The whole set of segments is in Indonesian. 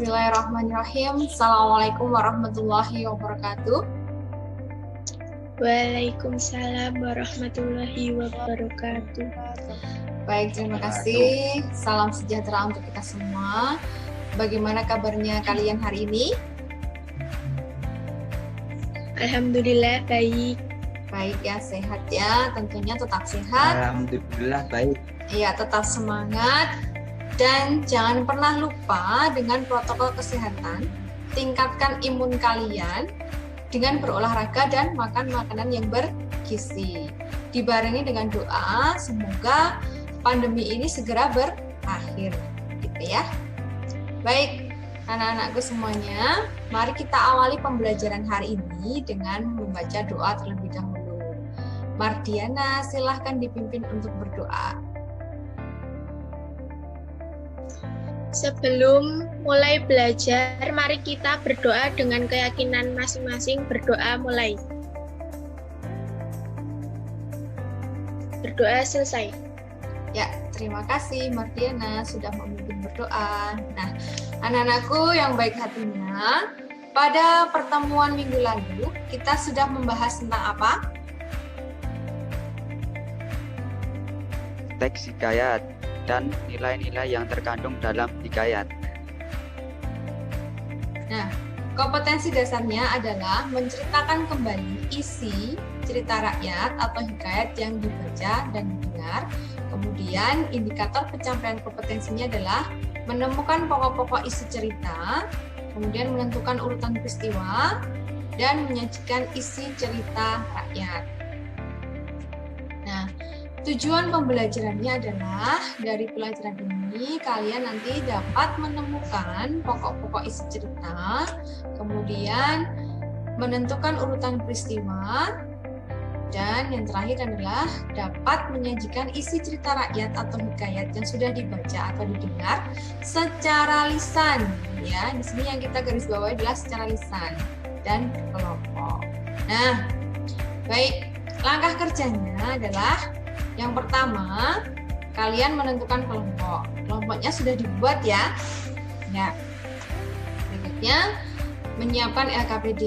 Bismillahirrahmanirrahim. Assalamualaikum warahmatullahi wabarakatuh. Waalaikumsalam warahmatullahi wabarakatuh. Baik, terima kasih. Salam sejahtera untuk kita semua. Bagaimana kabarnya kalian hari ini? Alhamdulillah baik. Baik ya, sehat ya. Tentunya tetap sehat. Alhamdulillah baik. Iya, tetap semangat. Dan jangan pernah lupa dengan protokol kesehatan. Tingkatkan imun kalian dengan berolahraga dan makan makanan yang bergizi. Dibarengi dengan doa, semoga pandemi ini segera berakhir. Gitu ya. Baik, anak-anakku semuanya, mari kita awali pembelajaran hari ini dengan membaca doa terlebih dahulu. Mardiana, silahkan dipimpin untuk berdoa. Sebelum mulai belajar, mari kita berdoa dengan keyakinan masing-masing. Berdoa mulai. Berdoa selesai. Ya, terima kasih Mardiana sudah memimpin berdoa. Nah, anak-anakku yang baik hatinya, pada pertemuan minggu lalu kita sudah membahas tentang apa? Teks hikayat dan nilai-nilai yang terkandung dalam hikayat. Nah, kompetensi dasarnya adalah menceritakan kembali isi cerita rakyat atau hikayat yang dibaca dan didengar. Kemudian indikator pencapaian kompetensinya adalah menemukan pokok-pokok isi cerita, kemudian menentukan urutan peristiwa, dan menyajikan isi cerita rakyat. Nah, tujuan pembelajarannya adalah dari pelajaran ini kalian nanti dapat menemukan pokok-pokok isi cerita, kemudian menentukan urutan peristiwa, dan yang terakhir adalah dapat menyajikan isi cerita rakyat atau hikayat yang sudah dibaca atau didengar secara lisan. Ya, di sini yang kita garis bawahi adalah secara lisan dan kelompok. Nah, baik, langkah kerjanya adalah yang pertama, kalian menentukan kelompok. Kelompoknya sudah dibuat ya. Ya. Berikutnya, menyiapkan LKPD,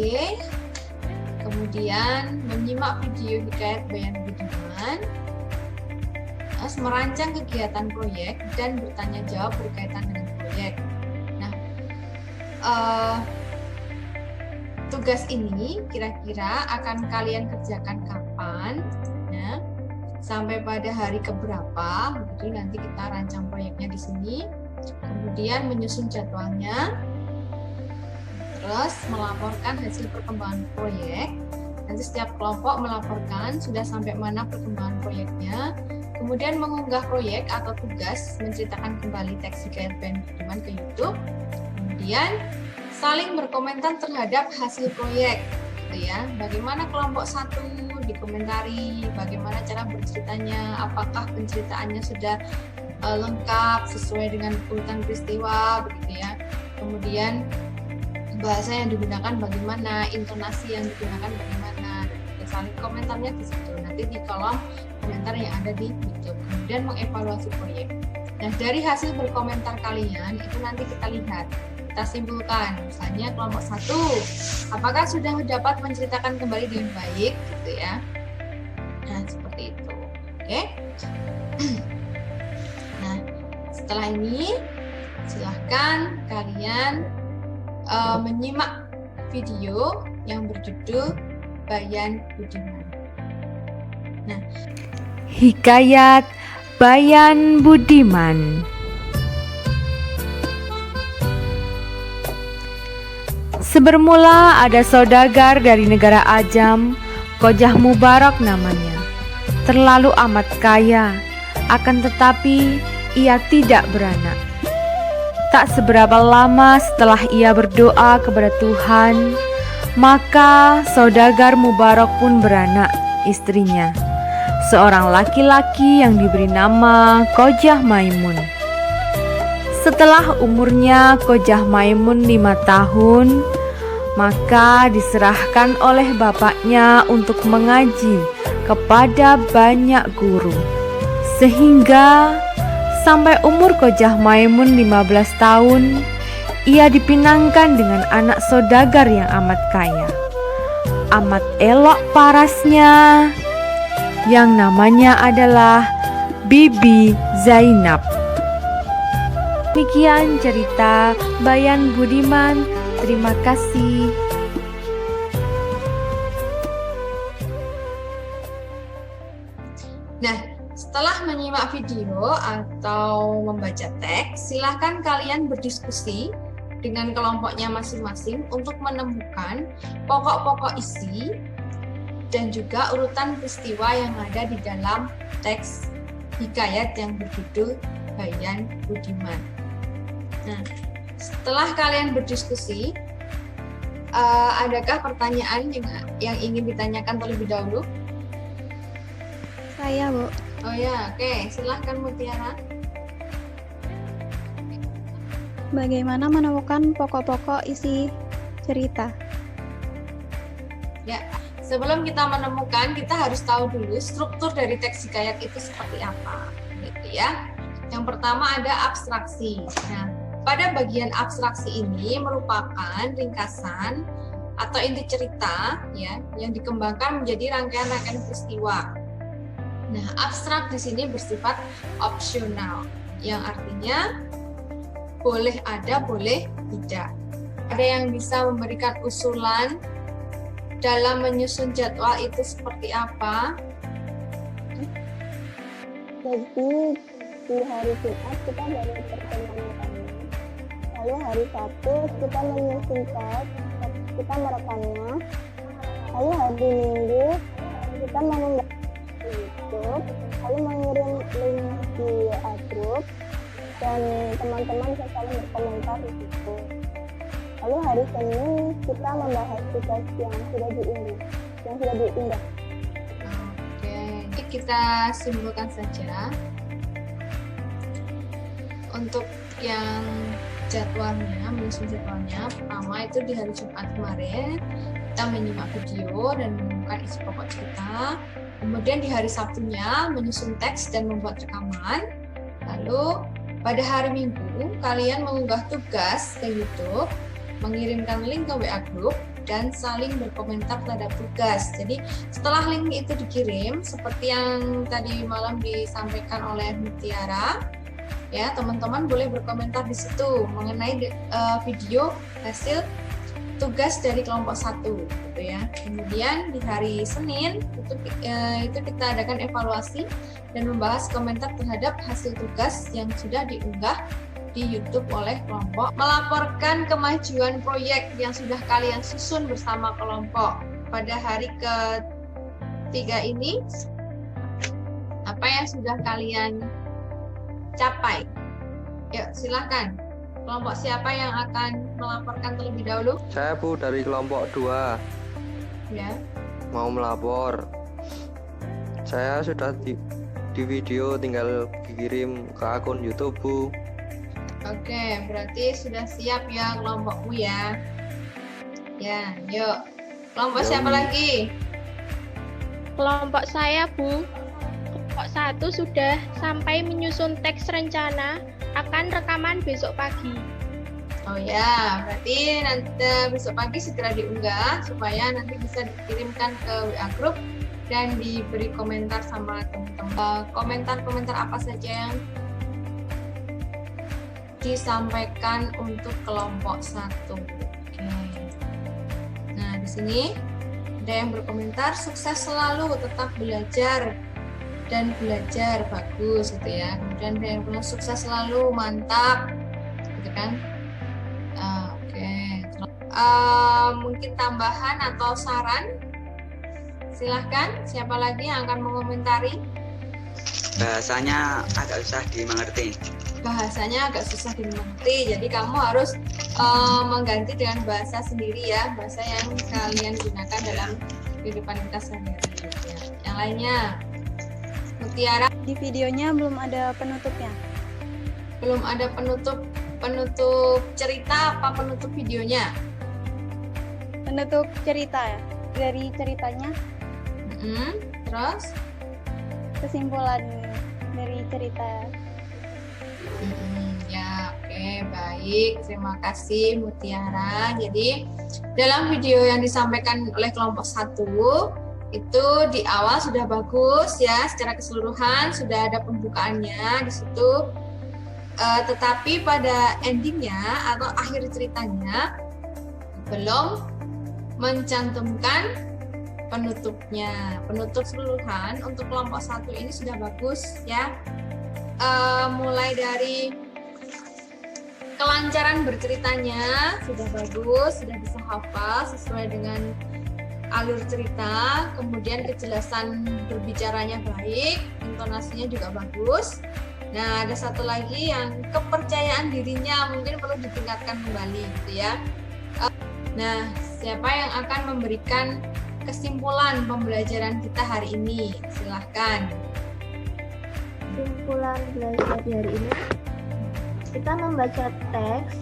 kemudian menyimak video hikayat Bayan Budiman, terus merancang kegiatan proyek dan bertanya jawab berkaitan dengan proyek. Nah, tugas ini kira-kira akan kalian kerjakan kapan? Nah, sampai pada hari keberapa? Begitu nanti kita rancang proyeknya di sini. Kemudian menyusun jadwalnya. Terus melaporkan hasil perkembangan proyek. Nanti setiap kelompok melaporkan sudah sampai mana perkembangan proyeknya. Kemudian mengunggah proyek atau tugas menceritakan kembali teks hikayat Bayan Budiman ke YouTube. Kemudian saling berkomentar terhadap hasil proyek, gitu ya. Bagaimana kelompok satu dikomentari, bagaimana cara berceritanya, apakah penceritaannya sudah lengkap sesuai dengan urutan peristiwa, begitu ya. Kemudian bahasa yang digunakan bagaimana, intonasi yang digunakan bagaimana, dan saling komentarnya di situ. Nanti di kolom komentar yang ada di YouTube. Kemudian mengevaluasi proyek. Nah, dari hasil berkomentar kalian itu nanti kita lihat, kita simpulkan. Misalnya kelompok 1, apakah sudah dapat menceritakan kembali dengan baik, gitu ya. Nah, seperti itu. Oke. Nah, setelah ini silahkan kalian menyimak video yang berjudul Bayan Budiman. Nah, hikayat Bayan Budiman. Sebermula ada saudagar dari negara Ajam, Kojah Mubarak namanya. Terlalu amat kaya, akan tetapi ia tidak beranak. Tak seberapa lama setelah ia berdoa kepada Tuhan, maka saudagar Mubarak pun beranak istrinya, seorang laki-laki yang diberi nama Kojah Maimun. Setelah umurnya Kojah Maimun 5 tahun, maka diserahkan oleh bapaknya untuk mengaji kepada banyak guru, sehingga sampai umur Kojah Maimun 15 tahun, ia dipinangkan dengan anak saudagar yang amat kaya. Amat elok parasnya, yang namanya adalah Bibi Zainab. Demikian cerita Bayan Budiman. Terima kasih. Nah, setelah menyimak video atau membaca teks, silahkan kalian berdiskusi dengan kelompoknya masing-masing untuk menemukan pokok-pokok isi dan juga urutan peristiwa yang ada di dalam teks hikayat yang berjudul Bayan Budiman. Nah, setelah kalian berdiskusi, adakah pertanyaan yang ingin ditanyakan terlebih dahulu? Saya, Bu. Oh ya, oke. Silahkan Mutiara. Bagaimana menemukan pokok-pokok isi cerita? Ya, sebelum kita menemukan, kita harus tahu dulu struktur dari teks hikayat itu seperti apa, gitu ya. Yang pertama ada abstraksi. Nah, pada bagian abstraksi ini merupakan ringkasan atau inti cerita ya yang dikembangkan menjadi rangkaian-rangkaian peristiwa. Nah, abstrak di sini bersifat opsional, yang artinya boleh ada, boleh tidak. Ada yang bisa memberikan usulan dalam menyusun jadwal itu seperti apa? Jadi di hari Jumat kita baru pertemuan utama. Lalu hari Sabtu kita menyusun teks, kita merekamnya. Lalu hari Minggu kita mengunggah di YouTube, lalu mengirim link di WA group dan teman-teman bisa saling berkomentar di situ. Lalu hari Senin kita membahas tugas yang sudah diunggah. Oke, kita simpulkan saja. Untuk yang jadwalnya, menyusun jadwalnya, pertama itu di hari Jumat kemarin kita menyimak video dan menemukan isi pokok cerita. Kemudian di hari Sabtunya menyusun teks dan membuat rekaman. Lalu pada hari Minggu kalian mengunggah tugas ke YouTube, mengirimkan link ke WA group dan saling berkomentar terhadap tugas. Jadi setelah link itu dikirim, seperti yang tadi malam disampaikan oleh Mutiara, ya teman-teman boleh berkomentar di situ mengenai video hasil tugas dari kelompok 1 gitu ya. Kemudian di hari Senin itu kita adakan evaluasi dan membahas komentar terhadap hasil tugas yang sudah diunggah di YouTube oleh kelompok. Melaporkan kemajuan proyek yang sudah kalian susun bersama kelompok. Pada hari ketiga ini, apa yang sudah kalian capai? Yuk, silakan. Kelompok siapa yang akan melaporkan terlebih dahulu? Saya, Bu, dari kelompok 2. Ya. Mau melapor. Saya sudah di video, tinggal dikirim ke akun YouTube, Bu. Oke, berarti sudah siap ya kelompokmu ya. Ya, yuk. Kelompok siapa lagi? Kelompok saya, Bu. Kelompok 1 sudah sampai menyusun teks rencana akan rekaman besok pagi. Oh ya, berarti nanti besok pagi segera diunggah supaya nanti bisa dikirimkan ke WA group dan diberi komentar sama teman-teman. Komentar-komentar apa saja yang disampaikan untuk kelompok 1. Oke. Nah, di sini ada yang berkomentar, sukses selalu, tetap belajar dan belajar bagus gitu ya. Kemudian ada yang bilang sukses selalu, mantap gitu kan. Oke. Mungkin tambahan atau saran, silahkan. Siapa lagi yang akan mengomentari? Bahasanya agak susah dimengerti. Bahasanya agak susah dimengerti, jadi kamu harus mengganti dengan bahasa sendiri ya, bahasa yang kalian gunakan dalam kehidupan kita sehari-hari ya. Yang lainnya, Mutiara. Di videonya belum ada penutupnya. Belum ada penutup cerita apa penutup videonya? Penutup cerita ya. Dari ceritanya, Terus? kesimpulan dari cerita. Ya, oke, baik. Terima kasih Mutiara. Jadi dalam video yang disampaikan oleh kelompok 1 itu di awal sudah bagus ya, secara keseluruhan sudah ada pembukaannya di situ. Tetapi pada endingnya atau akhir ceritanya belum mencantumkan penutupnya. Penutup keseluruhan untuk kelompok 1 ini sudah bagus ya. Mulai dari kelancaran berceritanya sudah bagus, sudah bisa hafal sesuai dengan alur cerita, kemudian kejelasan berbicaranya baik, intonasinya juga bagus. Nah, ada satu lagi yang kepercayaan dirinya mungkin perlu ditingkatkan kembali gitu ya. Nah, siapa yang akan memberikan kesimpulan pembelajaran kita hari ini? Silahkan. Kesimpulan belajar di hari ini, kita membaca teks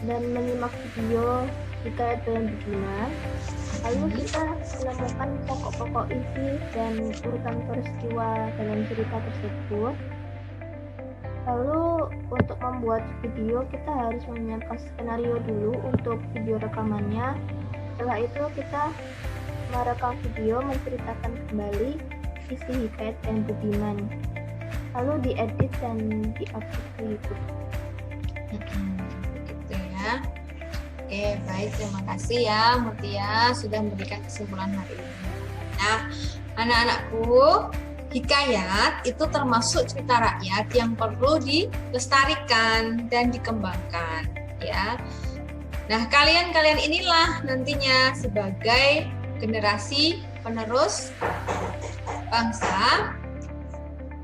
dan menyimak video hikayat Bayan Budiman. Lalu kita menemukan pokok-pokok isi dan urutan peristiwa dalam cerita tersebut. Lalu untuk membuat video kita harus menyiapkan skenario dulu untuk video rekamannya. Setelah itu kita merekam video menceritakan kembali isi hikayat Bayan Budiman. Lalu diedit dan diupload ke YouTube. Gitu ya. Oke, baik, terima kasih ya Mutia sudah memberikan kesimpulan hari ini. Nah, anak-anakku, hikayat itu termasuk cerita rakyat yang perlu dilestarikan dan dikembangkan ya. Nah, kalian inilah nantinya sebagai generasi penerus bangsa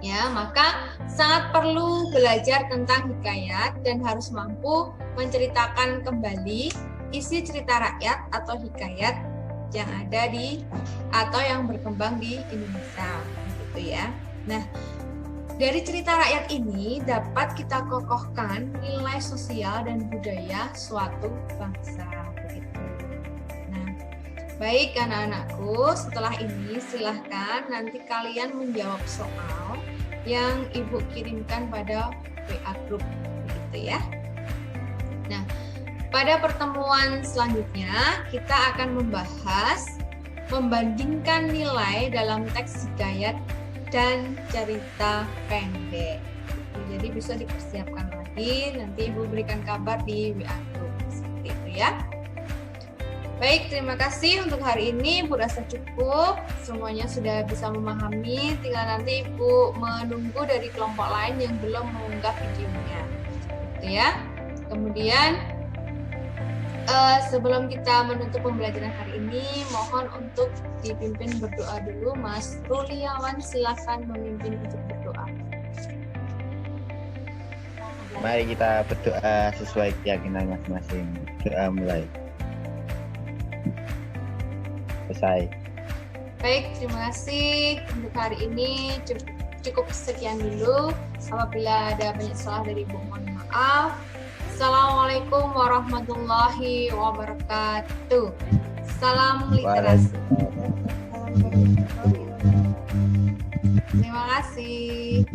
ya, maka sangat perlu belajar tentang hikayat dan harus mampu menceritakan kembali isi cerita rakyat atau hikayat yang ada di atau yang berkembang di Indonesia gitu ya. Nah, dari cerita rakyat ini dapat kita kokohkan nilai sosial dan budaya suatu bangsa begitu. Nah, baik anak-anakku, setelah ini silahkan nanti kalian menjawab soal yang Ibu kirimkan pada WA group gitu ya. Nah, pada pertemuan selanjutnya kita akan membahas membandingkan nilai dalam teks hikayat dan cerita pendek. Jadi bisa dipersiapkan lagi, nanti Ibu berikan kabar di WA group seperti itu ya. Baik, terima kasih untuk hari ini. Ibu rasa cukup, semuanya sudah bisa memahami. Tinggal nanti Ibu menunggu dari kelompok lain yang belum mengunggah videonya, gitu ya. Kemudian sebelum kita menutup pembelajaran hari ini, mohon untuk dipimpin berdoa dulu. Mas Ruliawan, silakan memimpin untuk berdoa. Mari kita berdoa sesuai keyakinan masing-masing. Doa mulai. Selesai. Baik, terima kasih untuk hari ini. Cukup sekian dulu. Apabila ada banyak salah dari Ibu, mohon maaf. Assalamualaikum warahmatullahi wabarakatuh. Salam literasi. Terima kasih.